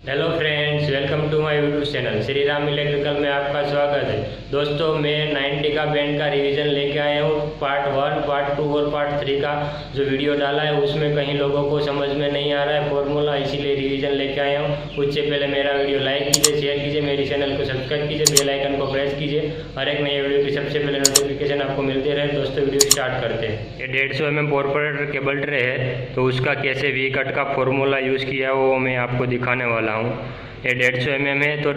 Hello friends, welcome to my YouTube channel Shri Ram electrical में आपका स्वागत है। दोस्तों, मैं 90 का बैंड का रिवीजन लेके आया हूँ। पार्ट 1, पार्ट 2 और पार्ट 3 का जो वीडियो डाला है उसमें कहीं लोगों को समझ में नहीं आ रहा है फॉर्मूला, इसीलिए रिवीजन लेके आया हूँ। उससे पहले मेरा वीडियो लाइक कीजिए, शेयर कीजिए, मेरे चैनल को सब्सक्राइब कीजिए, बेल आइकन को प्रेस कीजिए। हर एक नए वीडियो की सबसे पहले नोटिफिकेशन आपको मिलते रहे। दोस्तों, वीडियो स्टार्ट करते हैं। ये 150 mm कॉर्पोरेटर केबल ट्रे है, तो उसका कैसे वी कट का फॉर्मूला यूज़ किया वो मैं आपको दिखाने वाला हूँ। ये 150 mm है, तो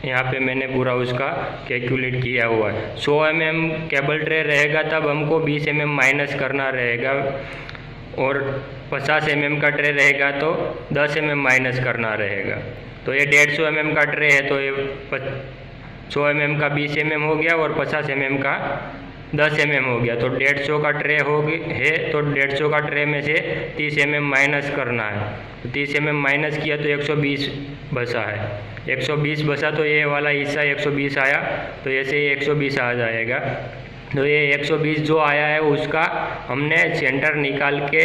यहाँ पे मैंने पूरा उसका कैलकुलेट किया हुआ है। 100 mm केबल ट्रे रहेगा तब हमको 20 mm माइनस करना रहेगा, और 50 mm का ट्रे रहेगा तो 10 mm माइनस करना रहेगा। तो ये 150 mm का ट्रे है, तो ये 100 mm का 20 mm हो गया और 50 mm का 10 mm हो गया। तो 150 का ट्रे है, तो 150 का ट्रे में से 30 mm माइनस करना है। तो 30 mm माइनस किया तो 120 बचा है। 120 बचा तो ये वाला हिस्सा 120 आया, तो ऐसे ही 120 आ जाएगा। तो ये 120 जो आया है उसका हमने सेंटर निकाल के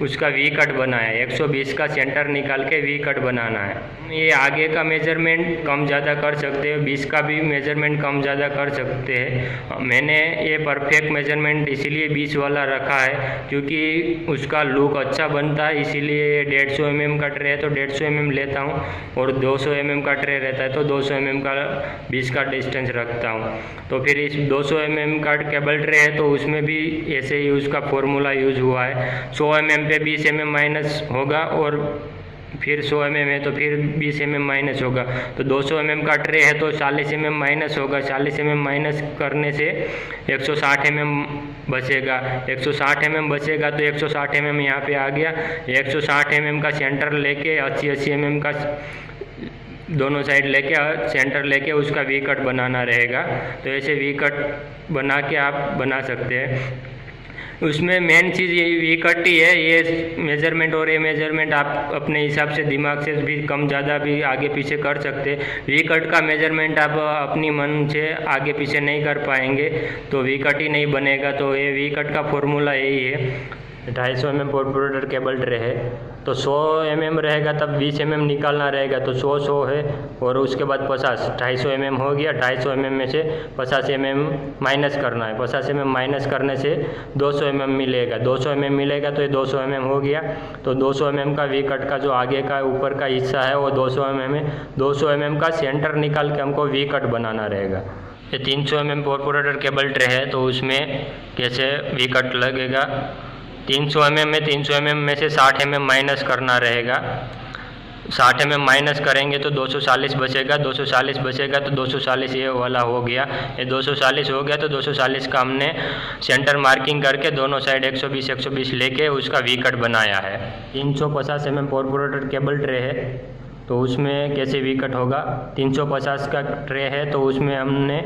उसका वी कट बनाया है। 120 का सेंटर निकाल के वी कट बनाना है। ये आगे का मेजरमेंट कम ज़्यादा कर सकते हैं, 20 का भी मेजरमेंट कम ज़्यादा कर सकते हैं। मैंने ये परफेक्ट मेजरमेंट इसीलिए 20 वाला रखा है क्योंकि उसका लुक अच्छा बनता है, इसीलिए 150 mm का ट्रे है तो 150 mm लेता हूँ, और 200 mm का ट्रे रहता है तो 200 mm का 20 का डिस्टेंस रखता हूँ। तो फिर इस 200 mm का केबल ट्रे है तो उसमें भी ऐसे ही उसका फॉर्मूला यूज़ हुआ है। 100 mm पे 20 mm माइनस होगा, और फिर 100 mm है तो फिर 20 mm माइनस होगा। तो 200 mm का ट्रे है तो 40 mm माइनस होगा। 40 mm माइनस करने से 160 mm बचेगा। 160 mm बचेगा तो 160 mm यहाँ पे आ गया। 160 mm का सेंटर लेके 80 mm का दोनों साइड लेके सेंटर लेके उसका वी कट बनाना रहेगा। तो ऐसे वी कट बना के आप बना सकते हैं। उसमें मेन चीज़ ये वी कट ही है। ये मेजरमेंट और ये मेजरमेंट आप अपने हिसाब से दिमाग से भी कम ज़्यादा भी आगे पीछे कर सकते हैं। वी कट का मेजरमेंट आप अपनी मन से आगे पीछे नहीं कर पाएंगे तो वी कट ही नहीं बनेगा। तो ये वी कट का फॉर्मूला यही है। 250 mm कॉर्पोरेटर केबल ट्रे है, तो 100 mm रहेगा तब 20 mm निकालना रहेगा। तो 100 है, और उसके बाद 50 250 mm हो गया। 250 mm में से 50 mm माइनस करना है। 50 mm माइनस करने से 200 mm मिलेगा। 200 mm मिलेगा तो ये 200 mm हो गया। तो 200 mm का वी कट का जो आगे का ऊपर का हिस्सा है वो 200 mm है। 200 mm का सेंटर निकाल के हमको वी कट बनाना रहेगा। ये 300 mm कॉर्पोरेटर केबल ट्रे है, तो उसमें कैसे वी कट लगेगा। 300 mm में 300 mm में से 60 mm माइनस करना रहेगा। 60 mm माइनस करेंगे तो 240 बचेगा। 240 बचेगा तो 240 ये वाला हो गया। ये 240 हो गया तो 240 का हमने सेंटर मार्किंग करके दोनों साइड 120 120 लेके उसका वी कट बनाया है। 350 mm कॉर्पोरेटर केबल ट्रे है, तो उसमें कैसे वी कट होगा। 350 का ट्रे है तो उसमें हमने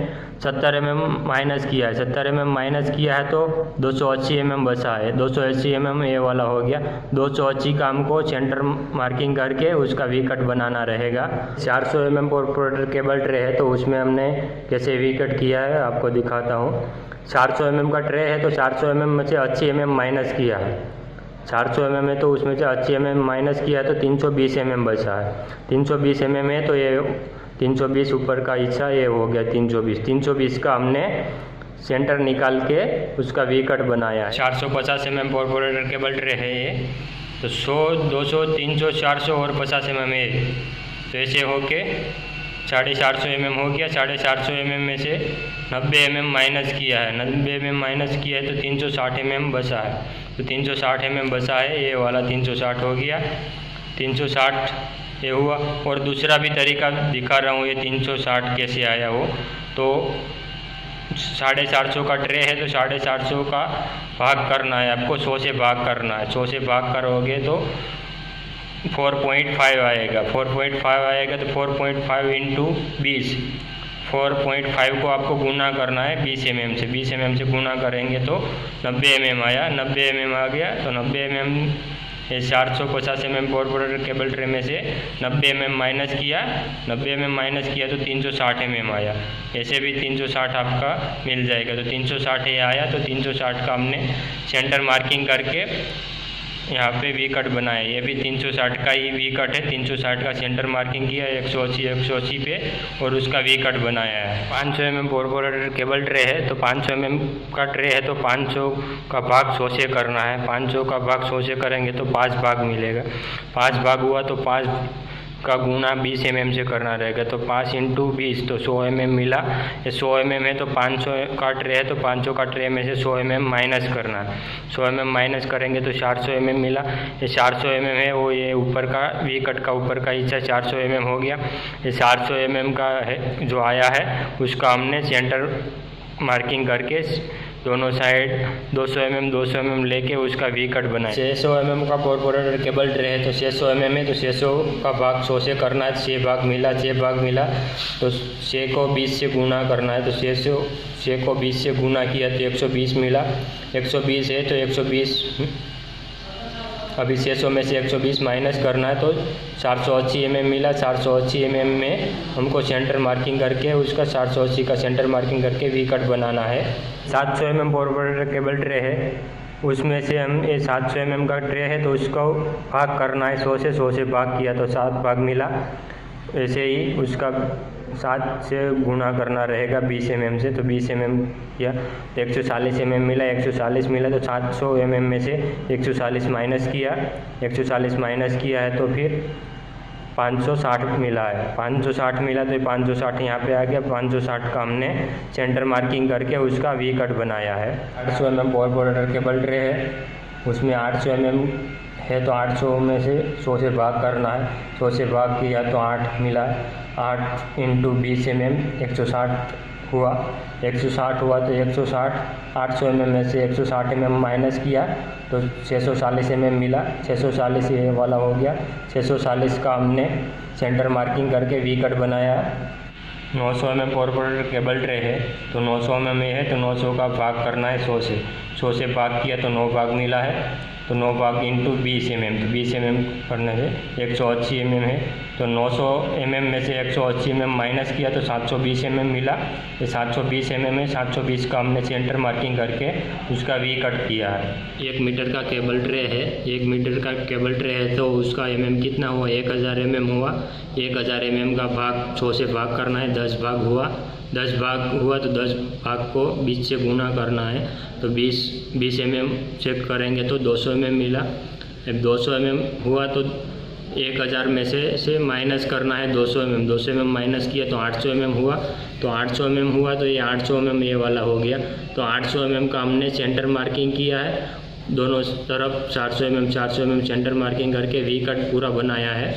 70 mm माइनस किया है। 70 mm माइनस किया है तो 280 mm बचा है। 280 mm ये वाला हो गया। 280 का हमको सेंटर मार्किंग करके उसका वी कट बनाना रहेगा। 400 mm कॉर्पोरेटर केबल ट्रे है, तो उसमें हमने कैसे वी कट किया है आपको दिखाता हूँ। 400 mm का ट्रे है तो 400 mm में से 80 mm माइनस किया है। 400 mm है तो उसमें से 80 mm माइनस किया है तो 320 mm बचा है। 320 mm है तो ये 320 ऊपर का हिस्सा ये हो गया 320। 320 का हमने सेंटर निकाल के उसका वी कट बनाया है। 450 mm कॉर्पोरेटर केबल ट्रे है ये, तो 100 200 300 400 और 50 mm है। तो ऐसे होके 450 mm हो गया। 450 mm में से 90 mm माइनस किया है। 90 mm माइनस किया है तो 360 mm बचा है। तो 360 mm बचा है, ये वाला 360 हो गया। 360 ये हुआ। और दूसरा भी तरीका दिखा रहा हूँ, ये 360 कैसे आया हो। तो 450 का ट्रे है तो 450 का भाग करना है आपको, 100 से भाग करना है। 100 से भाग करोगे तो 4.5 आएगा। 4.5 आएगा तो 4.5 इंटू 20, 4.5 को आपको गुना करना है 20 mm से। 20 mm से गुना करेंगे तो 90 mm आया। 90 mm आ गया तो 90 mm ये 450 mm कॉर्पोरेटर केबल ट्रे में से 90 mm माइनस किया। 90 mm माइनस किया तो 360 mm आया। ऐसे भी 360 आपका मिल जाएगा। तो 360 ये आया, तो 360 का हमने सेंटर मार्किंग करके यहाँ पे वी कट बनाया, ये भी 360 का ही वी कट है। 360 का सेंटर मार्किंग किया 180 पे और उसका वी कट बनाया है। 500 mm पोर्पोरेटर केबल ट्रे है, तो 500 mm का ट्रे है तो 500 का भाग 100 से करना है। 500 का भाग 100 से करेंगे तो 5 भाग मिलेगा। 5 भाग हुआ तो 5 का गुना 20 mm से करना रहेगा, तो 5 × 20 तो 100 mm मिला। ये 100 mm है तो 500 का ट्रे है तो 500 का ट्रे में से 100 mm माइनस करना है। 100 mm माइनस करेंगे तो 400 mm मिला। ये 400 mm है वो, ये ऊपर का वी कट का ऊपर का हिस्सा 400 mm हो गया। ये 400 mm का है जो आया है उसका हमने सेंटर मार्किंग करके दोनों साइड 200 mm लेके उसका वी कट बनाए। 600 mm का पोर्पोरेटर केबल ट्रे है तो 600 mm है तो 600 का भाग 100 से करना है। 6 भाग मिला तो 6 को 20 से गुना करना है, तो 6 को 20 से गुना किया तो 120 मिला। 120 है तो 120 अभी 600 में से 120 माइनस करना है तो 480 mm मिला। 480 mm में हमको सेंटर मार्किंग करके उसका 480 का सेंटर मार्किंग करके वी कट बनाना है। 700 mm पोर्पोरेटर केबल ट्रे है, उसमें से हम ये 700 mm का ट्रे है तो उसको भाग करना है। 100 से भाग किया तो 7 भाग मिला। ऐसे ही उसका 7 से गुना करना रहेगा 20 mm से, तो 20 mm किया तो 140 mm मिला। 140 मिला तो 700 mm में से 140 माइनस किया। 140 माइनस किया है तो फिर 560 मिला है। 560 मिला तो 560 यहाँ पे आ गया। 560 का हमने सेंटर मार्किंग करके उसका वी कट बनाया है। 800 mm पोर्पोरेटर केबल ट्रे है, उसमें 800 mm है तो 800 में से 100 से भाग करना है। 100 से भाग किया तो 8 मिला। 8 × 20 mm 160 हुआ। 160 हुआ तो 160 800 mm में से 160 mm माइनस किया तो 640 mm मिला। 640 ये वाला हो गया। 640 का हमने सेंटर मार्किंग करके वी कट बनाया। 900 mm पोर्पोरेटर केबल ट्रे है तो 900 mm है तो 900 का भाग करना है 100 से। 100 से भाग किया तो 9 भाग मिला है, तो 9 भाग × 20 mm, तो 20 mm करने से 180 mm है तो 900 mm में से 180 mm माइनस किया तो 720 mm मिला। ये 720 mm है। 720 का हमने सेंटर मार्किंग करके उसका वी कट किया है। 1 मीटर का केबल ट्रे है। 1 मीटर का केबल ट्रे है तो उसका mm कितना हुआ, 1000 mm हुआ। 1000 mm का भाग 100 से भाग करना है। 10 भाग हुआ। 10 भाग हुआ तो 10 भाग को 20 से गुना करना है, तो 20 mm से करेंगे तो 200 mm मिला। अब 200 mm हुआ तो 1000 में से माइनस करना है 200 mm। 200 mm माइनस किया तो 800 mm हुआ। तो 800 mm हुआ तो ये 800 mm ये वाला हो गया। तो 800 mm का हमने सेंटर मार्किंग किया है। दोनों तरफ 400 mm सेंटर मार्किंग करके वी कट पूरा बनाया है।